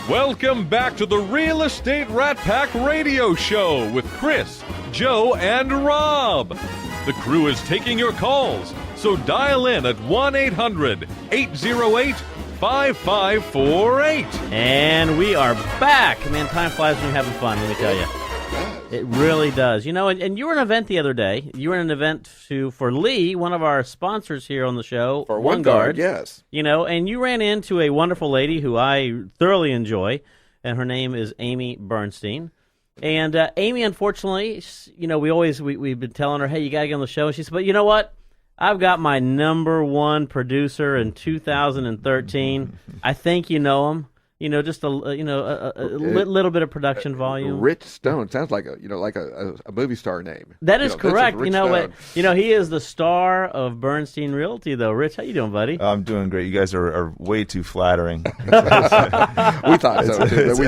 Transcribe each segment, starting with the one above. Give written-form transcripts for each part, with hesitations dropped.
Welcome back to the Real Estate Rat Pack Radio Show with Chris, Joe, and Rob. The crew is taking your calls, so dial in at 1-800-808-5548. And we are back. Man, time flies when you're having fun, let me tell you. It really does. You know, and you were at an event the other day. You were at an event for Lee, one of our sponsors here on the show. For OneGuard, yes. You know, and you ran into a wonderful lady who I thoroughly enjoy, and her name is Amy Bernstein. And Amy, unfortunately, you know, we've been telling her, hey, you got to get on the show. And she said, but you know what? I've got my number one producer in 2013. I think you know him. You know, just a little bit of production volume. Rich Stone sounds like a movie star name. That is correct. Rich What? Stone. You know, he is the star of Bernstein Realty, though. Rich, how you doing, buddy? I'm doing great. You guys are way too flattering. We thought so too. But we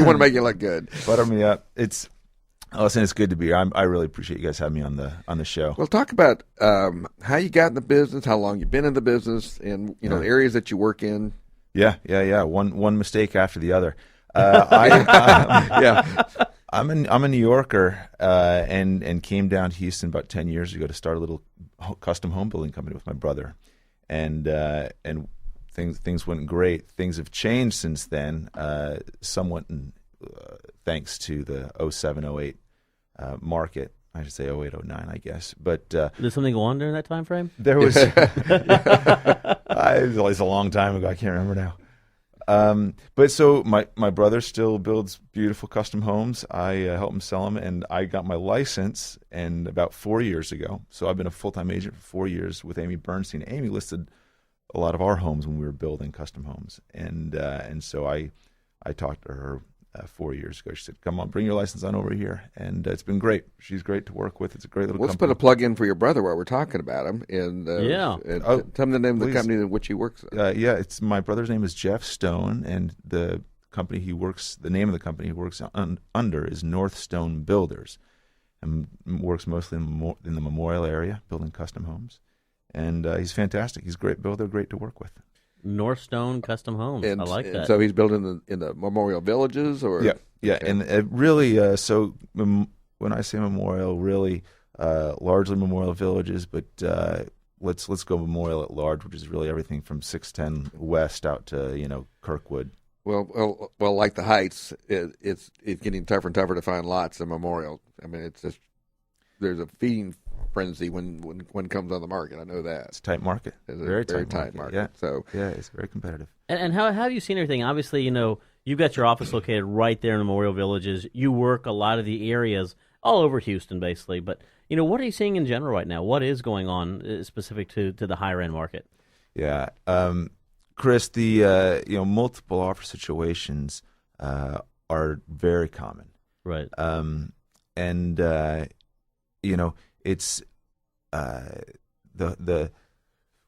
want to make you look good. Butter me up. Listen, it's good to be here. I really appreciate you guys having me on the show. Well, talk about how you got in the business, how long you've been in the business, and the areas that you work in. Yeah. One mistake after the other. I'm a New Yorker and came down to Houston about 10 years ago to start a little custom home building company with my brother, and things went great. Things have changed since then, somewhat thanks to the 07-08 market. I should say 08-09, I guess. But did something go on during that time frame? There was. It was a long time ago. I can't remember now. But so my brother still builds beautiful custom homes. I help him sell them, and I got my license about 4 years ago. So I've been a full-time agent for 4 years with Amy Bernstein. Amy listed a lot of our homes when we were building custom homes, and so I talked to her 4 years ago. She said, "Come on, bring your license on over here," and it's been great. She's great to work with. It's a great little Let's company. put a plug in for your brother while we're talking about him. And tell him the name of the company in which he works. It's my brother's name is Jeff Stone, and the name of the company he works under is North Stone Builders, and works mostly in the Memorial area, building custom homes. And he's fantastic. He's a great builder, great to work with. North Stone Custom Homes. I like that. So he's building in the Memorial Villages, or yeah, okay. And really, so when I say Memorial, really largely Memorial Villages, but let's go Memorial at large, which is really everything from 610 West out to Kirkwood. Well, like the Heights, it's getting tougher and tougher to find lots in Memorial. I mean, it's just there's a feeding frenzy when it comes on the market. I know that it's a tight market. It's a very tight market. Yeah. So it's very competitive. And how have you seen everything? Obviously, you've got your office located right there in the Memorial Villages. You work a lot of the areas all over Houston, basically. But what are you seeing in general right now? What is going on specific to the higher end market? Yeah, Chris, the multiple offer situations are very common. Right. It's the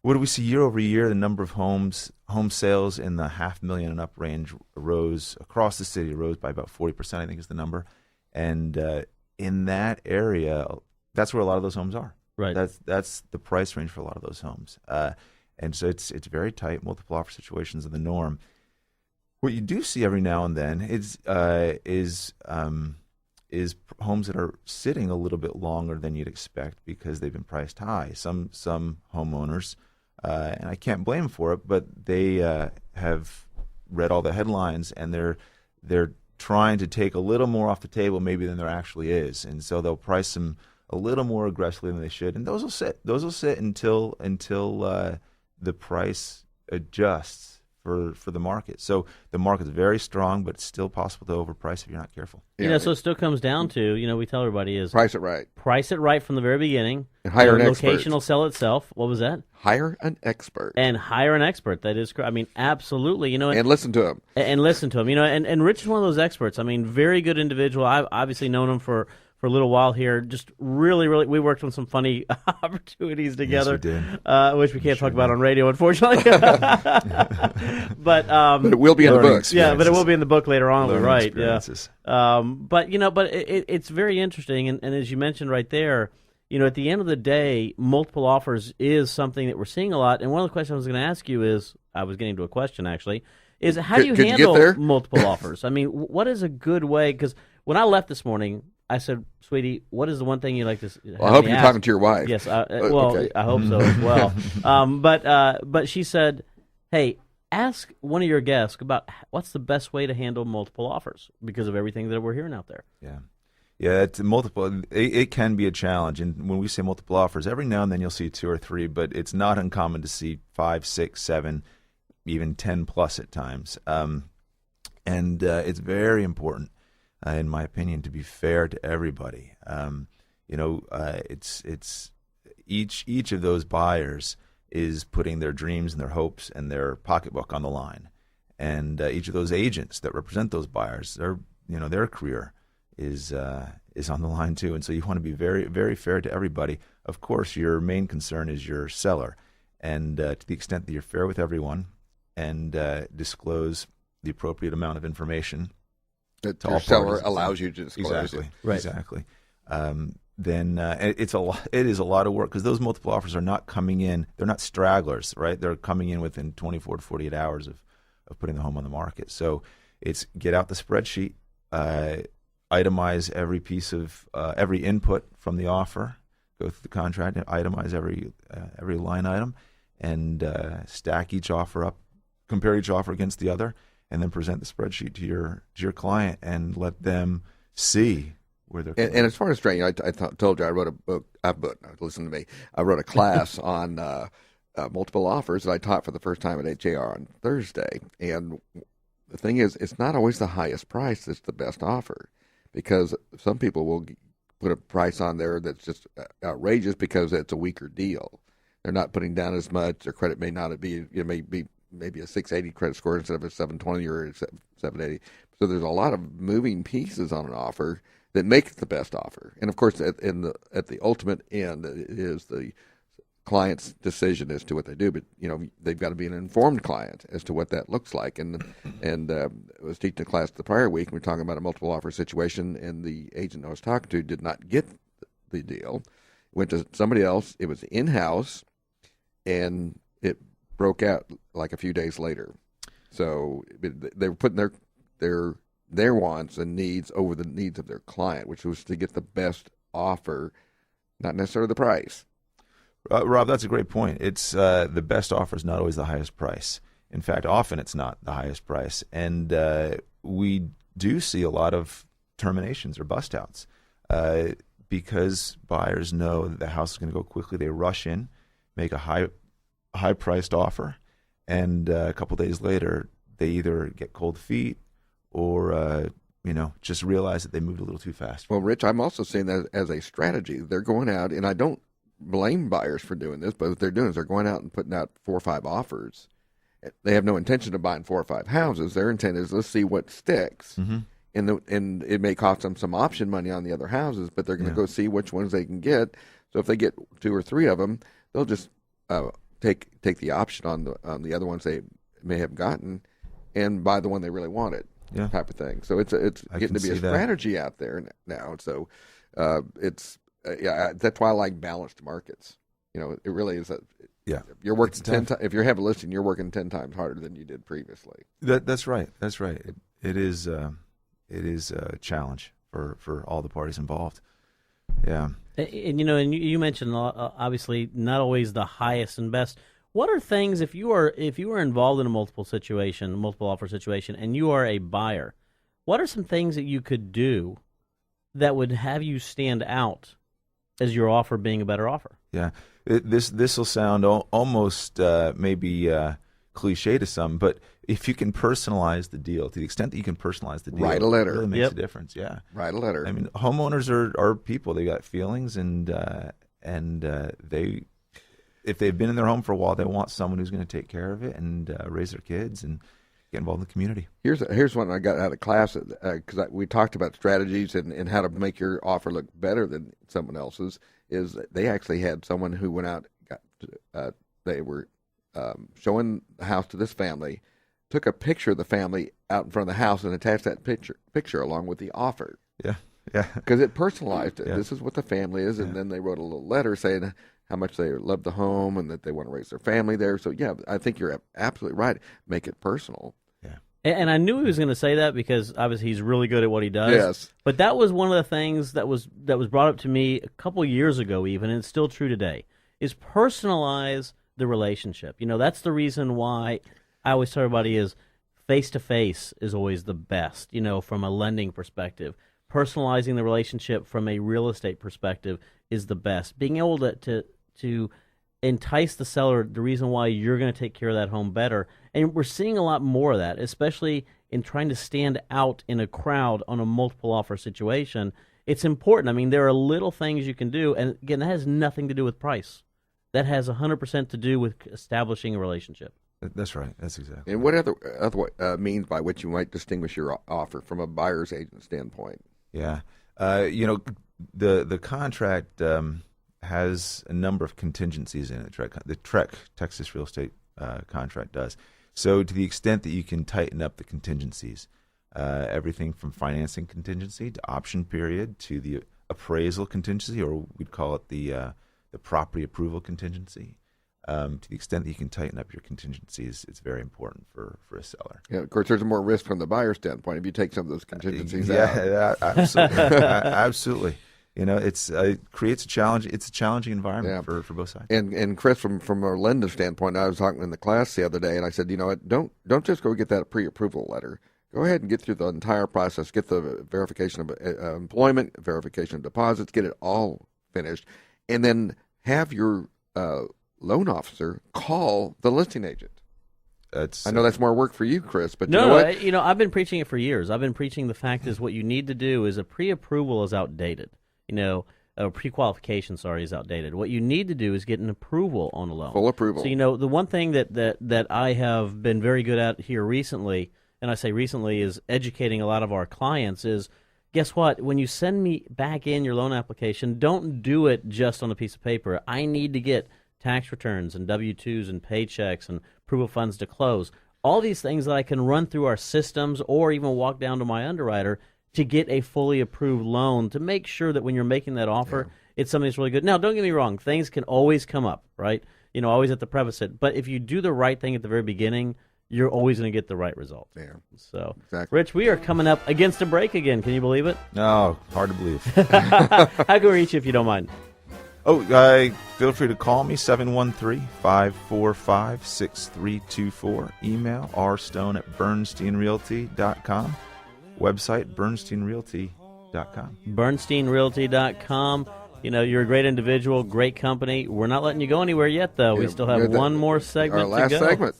what do we see year over year? The number of home sales in the $500,000 and up range rose across the city, rose by about 40%, I think is the number. And in that area, that's where a lot of those homes are. Right. That's the price range for a lot of those homes. And so it's very tight. Multiple offer situations are the norm. What you do see every now and then is homes that are sitting a little bit longer than you'd expect because they've been priced high. Some homeowners, and I can't blame them for it, but they have read all the headlines and they're trying to take a little more off the table maybe than there actually is, and so they'll price them a little more aggressively than they should, and those will sit. Those will sit until the price adjusts for the market. So the market's very strong, but it's still possible to overprice if you're not careful. So it still comes down to, we tell everybody is price it right. Price it right from the very beginning. And hire an expert. Location will sell itself. What was that? Hire an expert. And hire an expert. That is, absolutely. And listen to him. And listen to him. And Rich is one of those experts. Very good individual. I've obviously known him for a little while here. Just really, really, we worked on some funny opportunities together. Yes, we did. Which we can't talk about on radio, unfortunately. But it will be in the books. Yeah, but it will be in the book later on. Learning Right. experiences. Yeah. But it's very interesting. And as you mentioned right there, at the end of the day, multiple offers is something that we're seeing a lot. And one of the questions I was going to ask you is, I was getting to a question actually. Is how Could- do you could you get handle there? multiple offers? I mean, what is a good way? Because when I left this morning, I said, "Sweetie, what is the one thing you like to?" Well, I hope you're talking to your wife. Yes, well, okay. I hope so as well. But she said, "Hey, ask one of your guests about what's the best way to handle multiple offers because of everything that we're hearing out there." Yeah, it's multiple. It can be a challenge, and when we say multiple offers, every now and then you'll see 2 or 3, but it's not uncommon to see 5, 6, 7, even 10 plus at times. And it's very important, in my opinion, to be fair to everybody. It's each of those buyers is putting their dreams and their hopes and their pocketbook on the line, and each of those agents that represent those buyers, their career is on the line too, and so you want to be very, very fair to everybody. Of course, your main concern is your seller, and to the extent that you're fair with everyone and disclose the appropriate amount of information That to your all seller parties. allows you to disclose Exactly, it. Right. exactly. Then it is a lot of work because those multiple offers are not coming in. They're not stragglers, right? They're coming in within 24 to 48 hours of putting the home on the market. So it's get out the spreadsheet, itemize every piece of every input from the offer, go through the contract, and itemize every line item, and stack each offer up, compare each offer against the other, and then present the spreadsheet to your client and let them see where they're. And as far as trading, I told you I wrote a book. Listen to me. I wrote a class on multiple offers that I taught for the first time at HAR on Thursday. And the thing is, it's not always the highest price that's the best offer, because some people will put a price on there that's just outrageous because it's a weaker deal. They're not putting down as much. Their credit may not be. It may be maybe a 680 credit score instead of a 720 or a 780. So there's a lot of moving pieces on an offer that make it the best offer. And of course, at the ultimate end, it is the client's decision as to what they do. But they've got to be an informed client as to what that looks like. And I was teaching a class the prior week, and we were talking about a multiple offer situation, and the agent I was talking to did not get the deal. Went to somebody else. It was in-house, and it broke out like a few days later. So they were putting their wants and needs over the needs of their client, which was to get the best offer, not necessarily the price. Rob, that's a great point. It's the best offer is not always the highest price. In fact, often it's not the highest price. And we do see a lot of terminations or bust outs because buyers know that the house is going to go quickly. They rush in, make a high-priced offer, and a couple days later, they either get cold feet or just realize that they moved a little too fast. Well, Rich, I'm also seeing that as a strategy. They're going out, and I don't blame buyers for doing this, but what they're doing is they're going out and putting out 4 or 5 offers. They have no intention of buying 4 or 5 houses. Their intent is, let's see what sticks. Mm-hmm. And it may cost them some option money on the other houses, but they're going to go see which ones they can get. So if they get 2 or 3 of them, they'll just take the option on the other ones they may have gotten and buy the one they really wanted. Yeah. Type of thing. So it's getting to be a strategy out there now. So that's why I like balanced markets. It really is you're working if you're heavy lifting, you're working 10 times harder than you did previously. That's right. That's right. It is a challenge for all the parties involved. Yeah. And you mentioned obviously not always the highest and best. What are things if you are involved in a multiple offer situation, and you are a buyer? What are some things that you could do that would have you stand out as your offer being a better offer? Yeah, this will sound almost maybe cliche to some, but if you can personalize the deal to the extent that you can personalize the deal, write a letter. It really makes a difference. Yeah, write a letter. I mean, homeowners are people; they got feelings, and they. If they've been in their home for a while, they want someone who's going to take care of it and raise their kids and get involved in the community. Here's one I got out of class because we talked about strategies and how to make your offer look better than someone else's. Is they actually had someone who went out, they were showing the house to this family, took a picture of the family out in front of the house and attached that picture along with the offer. Yeah. Yeah. Because it personalized it. Yeah. This is what the family is, and then they wrote a little letter saying how much they love the home and that they want to raise their family there. So yeah, I think you're absolutely right. Make it personal. And I knew he was going to say that because obviously he's really good at what he does. Yes. But that was one of the things that was brought up to me a couple years ago even, and it's still true today, is personalize the relationship. That's the reason why I always tell everybody is face-to-face is always the best, from a lending perspective. Personalizing the relationship from a real estate perspective is the best. Being able to entice the seller, the reason why you're going to take care of that home better. And we're seeing a lot more of that, especially in trying to stand out in a crowd on a multiple offer situation. It's important. I mean, there are little things you can do, and again, that has nothing to do with price. That has 100% to do with establishing a relationship. That's right. That's exactly. And what other means by which you might distinguish your offer from a buyer's agent standpoint? Yeah. The contract has a number of contingencies in it. The TREC, Texas Real Estate contract, does. So to the extent that you can tighten up the contingencies, everything from financing contingency to option period to the appraisal contingency, or we'd call it the property approval contingency. To the extent that you can tighten up your contingencies, it's very important for a seller. Yeah, of course, there's more risk from the buyer's standpoint if you take some of those contingencies out. Yeah, absolutely. Absolutely. It creates a challenge. It's a challenging environment for both sides. And Chris, from a lender standpoint, I was talking in the class the other day, and I said, what, don't just go get that pre-approval letter. Go ahead and get through the entire process. Get the verification of employment, verification of deposits, get it all finished, and then have your loan officer call the listing agent. I know that's more work for you, Chris, but no, you know what? I've been preaching it for years. I've been preaching the fact is what you need to do is a pre-approval is outdated. Pre-qualification, is outdated. What you need to do is get an approval on a loan. Full approval. So, the one thing that I have been very good at here recently, and I say recently, is educating a lot of our clients is, guess what? When you send me back in your loan application, don't do it just on a piece of paper. I need to get tax returns and W-2s and paychecks and proof of funds to close. All these things that I can run through our systems or even walk down to my underwriter to get a fully approved loan to make sure that when you're making that offer, it's something that's really good. Now, don't get me wrong. Things can always come up, right? Always have to preface it. But if you do the right thing at the very beginning, you're always going to get the right result. Yeah. So, exactly. Rich, we are coming up against a break again. Can you believe it? No, hard to believe. How can we reach you if you don't mind? Feel free to call me, 713-545-6324. Email rstone@bernsteinrealty.com. Website, bernsteinrealty.com. bernsteinrealty.com. You're a great individual, great company. We're not letting you go anywhere yet, though. We still have one more segment our last to go. segment.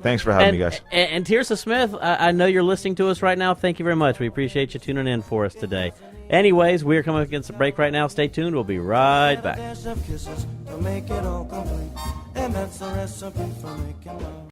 Thanks for having me, guys. And Tirsa Smith, I know you're listening to us right now. Thank you very much. We appreciate you tuning in for us today. Anyways, we're coming up against a break right now. Stay tuned. We'll be right back.